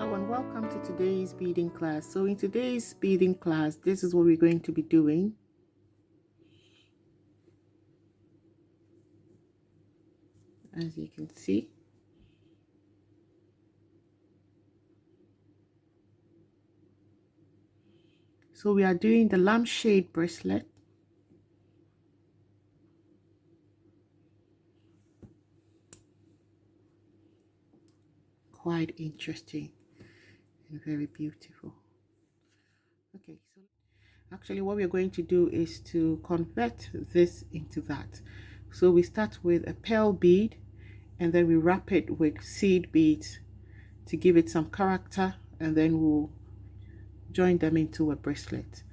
Hello and welcome to today's beading class. So in today's beading class, this is what we're going to be doing. As you can see. So we are doing the lampshade bracelet. Quite interesting and very beautiful. Okay, so actually what we're going to do is to convert this into that. So we start with a pearl bead and then we wrap it with seed beads to give it some character, and then we'll join them into a bracelet.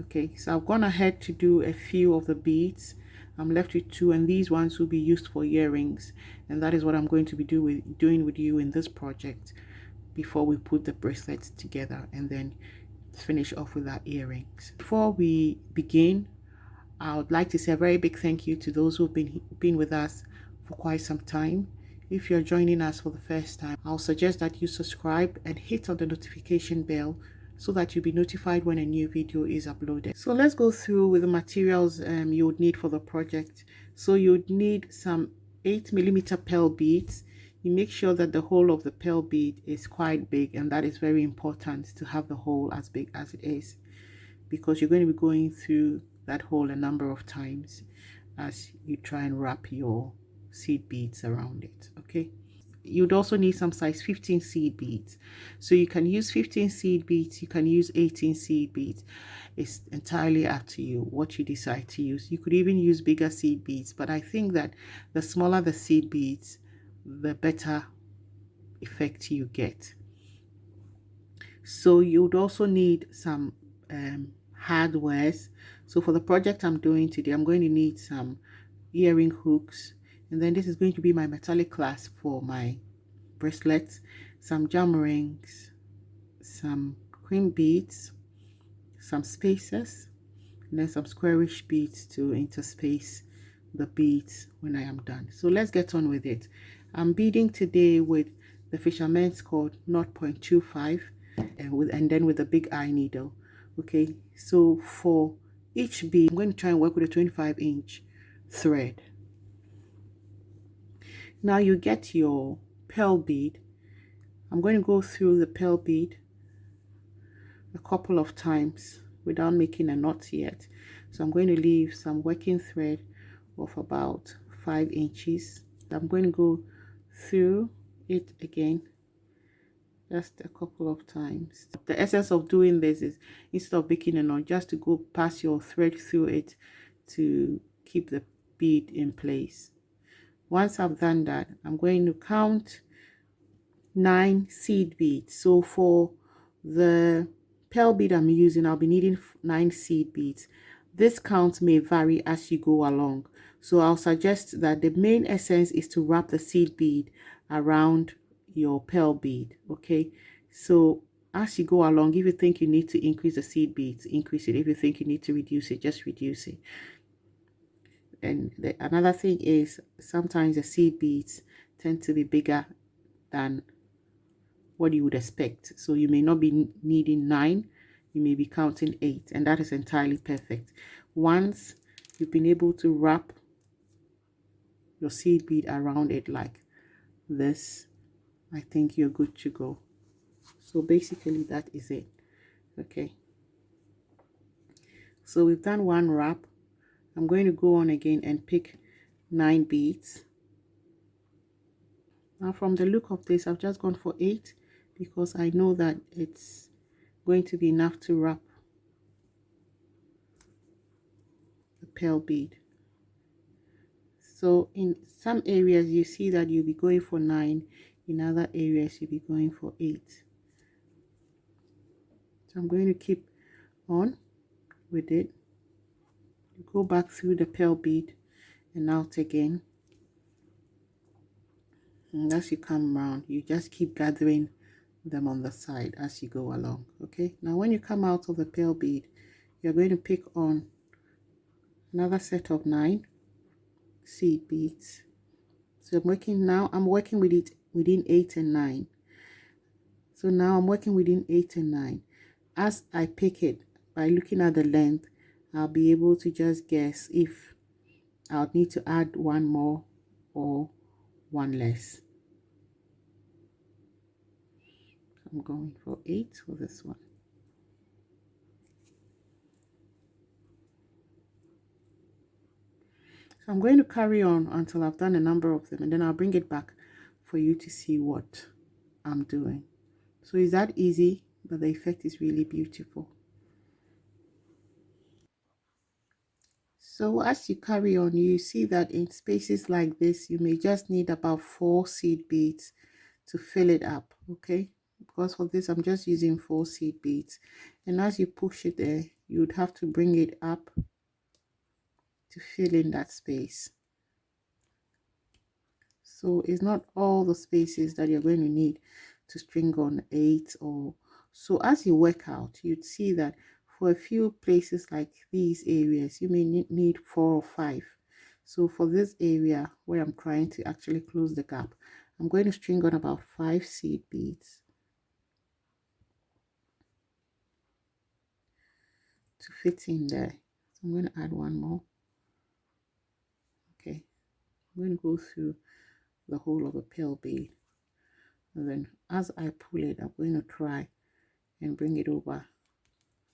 Okay, so I've gone ahead to do a few of the beads. I'm left with two, and these ones will be used for earrings, and that is what I'm going to be doing with you in this project before we put the bracelets together and then finish off with our earrings. Before we begin, I would like to say a very big thank you to those who've been with us for quite some time. If you're joining us for the first time, I'll suggest that you subscribe and hit on the notification bell so that you'll be notified when a new video is uploaded. So let's go through with the materials you would need for the project. So you would need some 8mm pearl beads. You make sure that the hole of the pearl bead is quite big, and that is very important to have the hole as big as it is, because you're going to be going through that hole a number of times as you try and wrap your seed beads around it. Okay, you'd also need some size 15 seed beads. So you can use 15 seed beads, you can use 18 seed beads. It's entirely up to you what you decide to use. You could even use bigger seed beads, but I think that the smaller the seed beads, the better effect you get. So you'd also need some hardwares. So for the project I'm doing today, I'm going to need some earring hooks, and then this is going to be my metallic clasp for my bracelets, some jammerings, some cream beads, some spacers, and then some squarish beads to interspace the beads when I am done. So let's get on with it. I'm beading today with the fisherman's cord 0.25 and then with a big eye needle. Okay, so for each bead, I'm going to try and work with a 25-inch thread. Now you get your pearl bead. I'm going to go through the pearl bead a couple of times without making a knot yet. So I'm going to leave some working thread of about 5 inches. I'm going to go through it again just a couple of times. The essence of doing this is, instead of making a knot, just to go pass your thread through it to keep the bead in place. Once I've done that, I'm going to count 9 seed beads. So for the pearl bead I'm using, I'll be needing 9 seed beads. This count may vary as you go along, so I'll suggest that the main essence is to wrap the seed bead around your pearl bead. Okay, so as you go along, if you think you need to increase the seed beads, increase it. If you think you need to reduce it, just reduce it. And another thing is, sometimes the seed beads tend to be bigger than what you would expect, so you may not be needing 9, you may be counting 8, and that is entirely perfect. Once you've been able to wrap your seed bead around it like this, I think you're good to go. So basically that is it. Okay, so we've done one wrap. I'm going to go on again and pick 9 beads. Now from the look of this, I've just gone for 8 because I know that it's going to be enough to wrap the pearl bead. So in some areas you see that you'll be going for 9, in other areas you'll be going for 8. So I'm going to keep on with it. Go back through the pearl bead and out again, and as you come around, you just keep gathering them on the side as you go along. Okay, now when you come out of the pearl bead, you're going to pick on another set of 9 seed beads. So I'm working with it within 8 and 9. So now I'm working within 8 and 9. As I pick it by looking at the length, I'll be able to just guess if I'll need to add one more or one less. I'm going for 8 for this one. So I'm going to carry on until I've done a number of them, and then I'll bring it back for you to see what I'm doing. So it's that easy, but the effect is really beautiful. So as you carry on, you see that in spaces like this, you may just need about 4 seed beads to fill it up, okay? Because for this, I'm just using 4 seed beads. And as you push it there, you would have to bring it up to fill in that space. So it's not all the spaces that you're going to need to string on 8 or so. As you work out, you'd see that for a few places like these areas, you may need 4 or 5. So for this area where I'm trying to actually close the gap, I'm going to string on about 5 seed beads to fit in there. So I'm going to add one more. Okay, I'm going to go through the whole of the pearl bead, and then as I pull it, I'm going to try and bring it over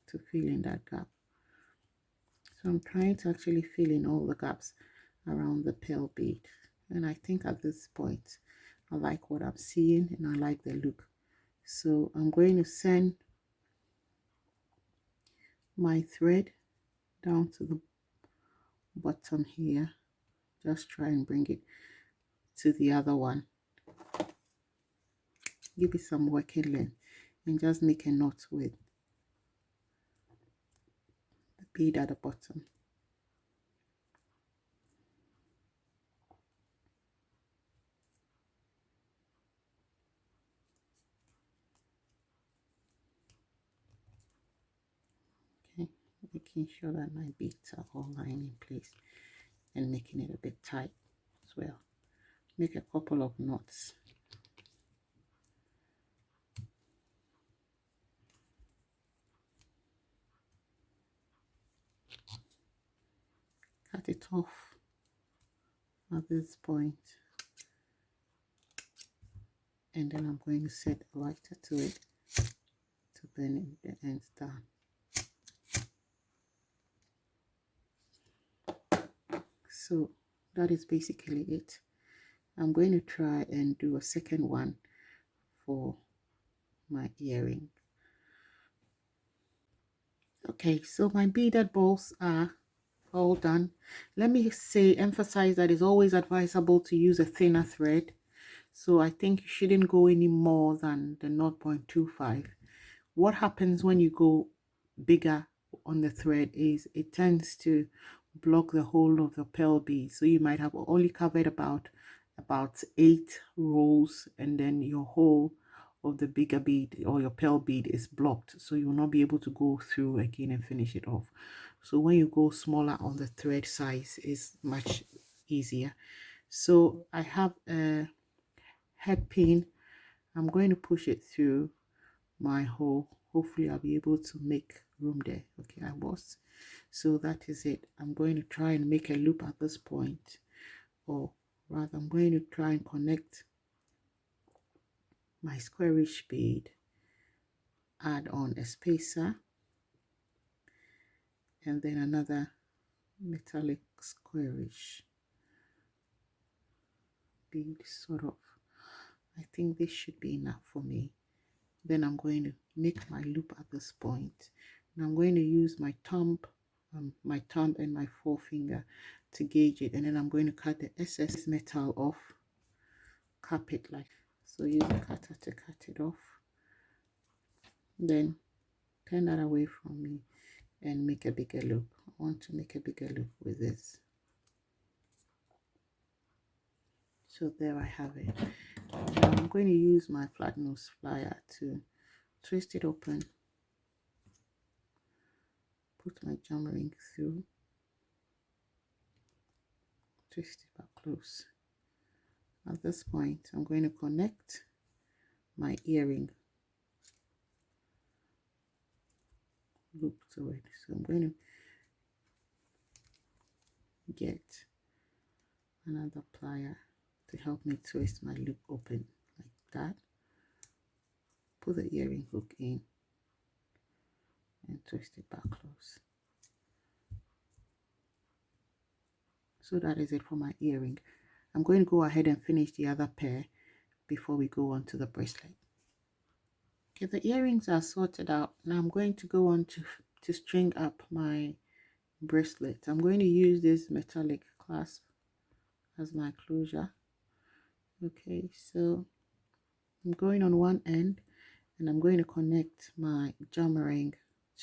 to fill in that gap. So I'm trying to actually fill in all the gaps around the pearl bead, and I think at this point I like what I'm seeing and I like the look. So I'm going to send my thread down to the bottom here, just try and bring it to the other one, give it some working length, and just make a knot with the bead at the bottom. Okay, making sure that my beads are all lying in place and making it a bit tight as well. Make a couple of knots. Cut it off at this point, and then I'm going to set a lighter to it to burn the ends down. So that is basically it. I'm going to try and do a second one for my earring. Okay, so my beaded balls are all done. Let me emphasize that it's always advisable to use a thinner thread. So I think you shouldn't go any more than the 0.25. What happens when you go bigger on the thread is it tends to block the whole of the pearl bead. So you might have only covered about 8 rows, and then your whole of the bigger bead or your pearl bead is blocked, so you will not be able to go through again and finish it off. So when you go smaller on the thread size, is much easier. So I have a head pin. I'm going to push it through my hole. Hopefully I'll be able to make room there. Okay, I was. So that is it. I'm going to try and make a loop at this point, or rather I'm going to try and connect my squarish bead, add on a spacer, and then another metallic squarish bead, sort of. I think this should be enough for me. Then I'm going to make my loop at this point, and I'm going to use my thumb and my forefinger to gauge it, and then I'm going to cut the excess metal off, cap it like so. Use a cutter to cut it off, then turn that away from me and make a bigger loop. I want to make a bigger loop with this. So there I have it. Now I'm going to use my flat nose plier to twist it open, put my jammering through, twist it back close. At this point, I'm going to connect my earring loop to it. So I'm going to get another plier to help me twist my loop open like that. Put the earring hook in and twist it back close. So that is it for my earring. I'm going to go ahead and finish the other pair before we go on to the bracelet. Okay, the earrings are sorted out. Now I'm going to go on to string up my bracelet. I'm going to use this metallic clasp as my closure. Okay, so I'm going on one end and I'm going to connect my jammering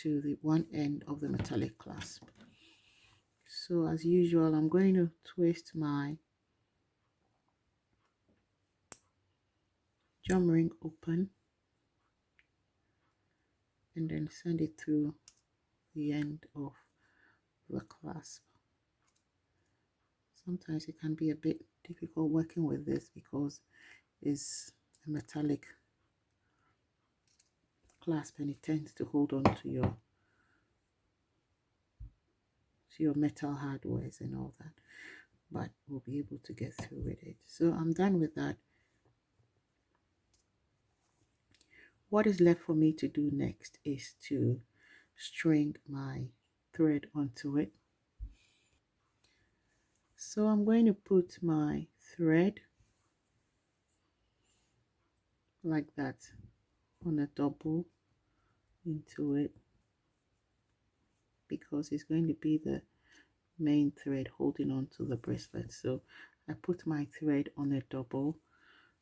to the one end of the metallic clasp. So as usual, I'm going to twist my jammering open and then send it through the end of the clasp. Sometimes it can be a bit difficult working with this because it's a metallic clasp and it tends to hold on to your metal hardwares and all that, but we'll be able to get through with it. So I'm done with that. What is left for me to do next is to string my thread onto it. So I'm going to put my thread like that on a double into it because it's going to be the main thread holding on to the bracelet. So I put my thread on a double,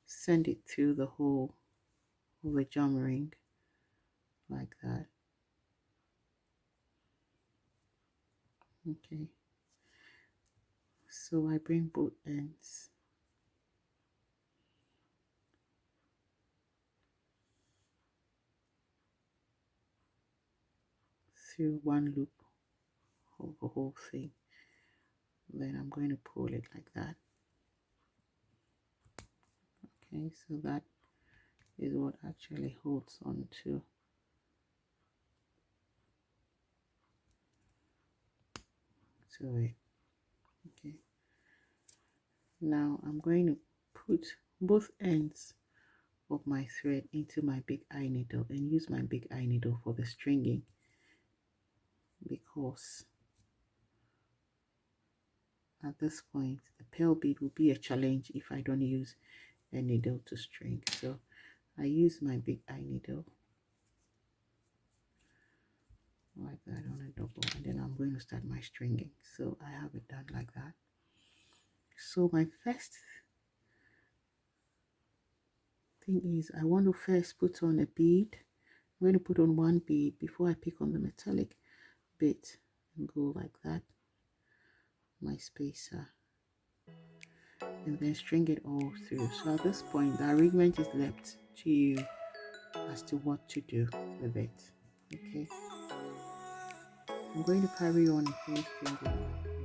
send it through the hole of the jammering like that. Okay, so I bring both ends through one loop of the whole thing. Then I'm going to pull it like that. Okay, so that is what actually holds on to it. Okay, now I'm going to put both ends of my thread into my big eye needle and use my big eye needle for the stringing because at this point the pearl bead will be a challenge if I don't use a needle to string. So I use my big eye needle like that on a double, and then I'm going to start my stringing. So I have it done like that. So my first thing is I want to first put on a bead. I'm going to put on one bead before I pick on the metallic bit and go like that, my spacer, and then string it all through. So at this point the arrangement is left to you as to what to do with it. Okay, I'm going to carry on and finish stringing.